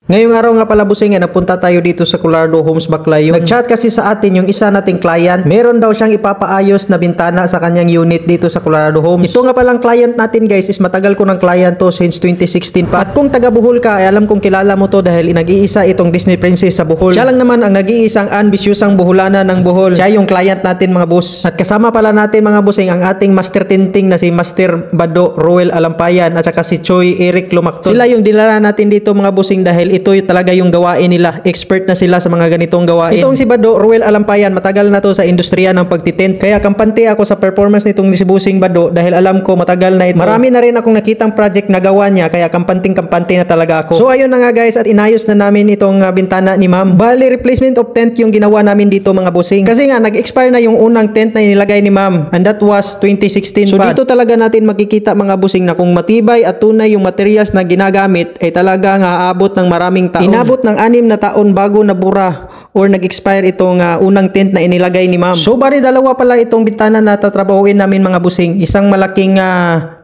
Ngayong araw nga pala busing napunta tayo dito sa Colardo Homes Baclayon. Nag-chat kasi sa atin yung isa nating client. Meron daw siyang ipapaayos na bintana sa kanyang unit dito sa Colardo Homes. Ito nga palang client natin guys is matagal ko ng client to since 2016 pa. At kung taga Bohol ka ay alam kong kilala mo to dahil nag-iisa itong Disney Princess sa Bohol. Siya lang naman ang nag-iisang ambisyusang Boholana ng Bohol. Siya yung client natin mga boss. At kasama pala natin mga bossing ang ating master tinting na si Master Bado Roel Alampayan at saka si Choi Eric Lumacton. Sila yung dinala natin dito mga bossing dahil ito talaga yung gawain nila. Expert na sila sa mga ganitong gawain. Itong si Bado Roel Alampayan, matagal na to sa industriya ng pagtitent. Kaya kampante ako sa performance nitong si Busing Bado dahil alam ko matagal na ito. Marami na rin akong nakitang project na gawa niya kaya kampante na talaga ako. So ayun na nga guys at inayos na namin itong bintana ni ma'am. Bali replacement of tent yung ginawa namin dito mga busing. Kasi nga nag-expire na yung unang tent na inilagay ni ma'am and that was 2016 pa. So dito talaga natin makikita mga busing na kung matibay at tunay yung materials na ginagamit ay talaga nga aabot ng maraming taon. Inabot ng 6 na taon bago nabura or nag-expire itong unang tent na inilagay ni ma'am. So bali dalawa pala itong bintana na tatrabahuin namin mga busing. Isang malaking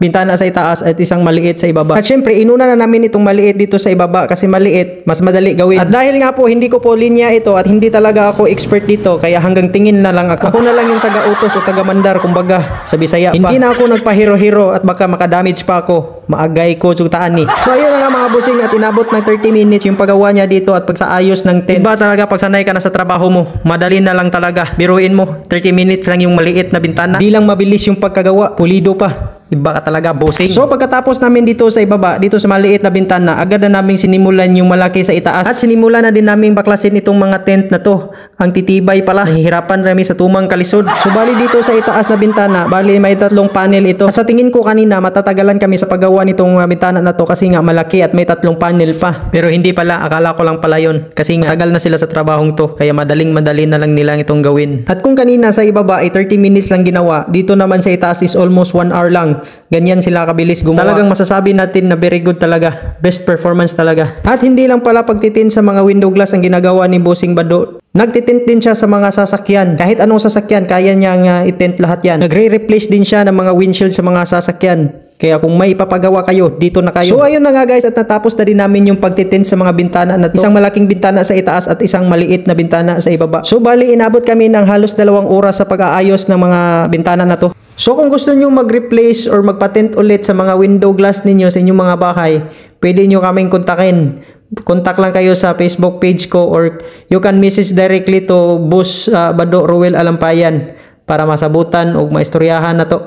bintana sa itaas at isang maliit sa ibaba. At syempre inuna na namin itong maliit dito sa ibaba kasi maliit mas madali gawin. At dahil nga po hindi ko po linya ito at hindi talaga ako expert dito kaya hanggang tingin na lang ako. Ako na lang yung taga-utos o taga-mandar kumbaga sa Bisaya pa. Hindi na ako nagpahiro-hiro at baka makadamage pa ako. Maagay ko tsutaan ni. So ayun na nga mga busing at inabot ng 30 minutes yung paggawa niya dito at pagsaayos ng tent. Iba talaga pag sanay ka na sa trabaho mo, madali na lang talaga. Biruin mo, 30 minutes lang yung maliit na bintana. Di lang mabilis yung pagkagawa, pulido pa. Iba ka talaga, bossing. So pagkatapos namin dito sa ibaba, dito sa maliit na bintana, agad na namin sinimulan yung malaki sa itaas. At sinimulan na din namin baklasin itong mga tent na to. Ang titibay pala, nahihirapan kami sa tumang kalisod. So bali dito sa itaas na bintana, bali may 3 panel ito. At sa tingin ko kanina, matatagalan kami sa paggawa nitong bintana na to kasi nga malaki at may 3 panel pa. Pero hindi pala, akala ko lang pala yun. Kasi nga tagal na sila sa trabahong to, kaya madali na lang nila itong gawin. At kung kanina sa ibaba ay 30 minutes lang ginawa, dito naman sa itaas is almost 1 hour lang. Ganyan sila kabilis gumawa. Talagang masasabi natin na very good talaga. Best performance talaga. At hindi lang pala pagtitin sa mga window glass ang ginagawa ni Busing Bado. Nagtitint din siya sa mga sasakyan. Kahit anong sasakyan, kaya niyang itint lahat yan. Nagre-replace din siya ng mga windshield sa mga sasakyan. Kaya kung may ipapagawa kayo, dito na kayo. So ayun na nga guys at natapos na din namin yung pagtitint sa mga bintana na to. Isang malaking bintana sa itaas at isang maliit na bintana sa ibaba. So bali inabot kami ng halos 2 oras sa pag-aayos ng mga bintana na to. So kung gusto nyo mag-replace or magpatent ulit sa mga window glass ninyo sa inyong mga bahay, pwede nyo kaming kontakin. Contact lang kayo sa Facebook page ko or you can message directly to Boss Bado Roel Alampayan para masabutan o maistoryahan na to.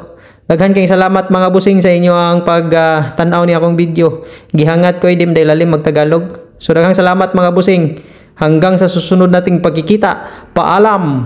Daghan kayong salamat mga busing sa inyo ang pag-tanaw ni akong video. Gihangat ko idim dahil lalim magtagalog. So daghang salamat mga busing. Hanggang sa susunod nating pagkikita. Paalam!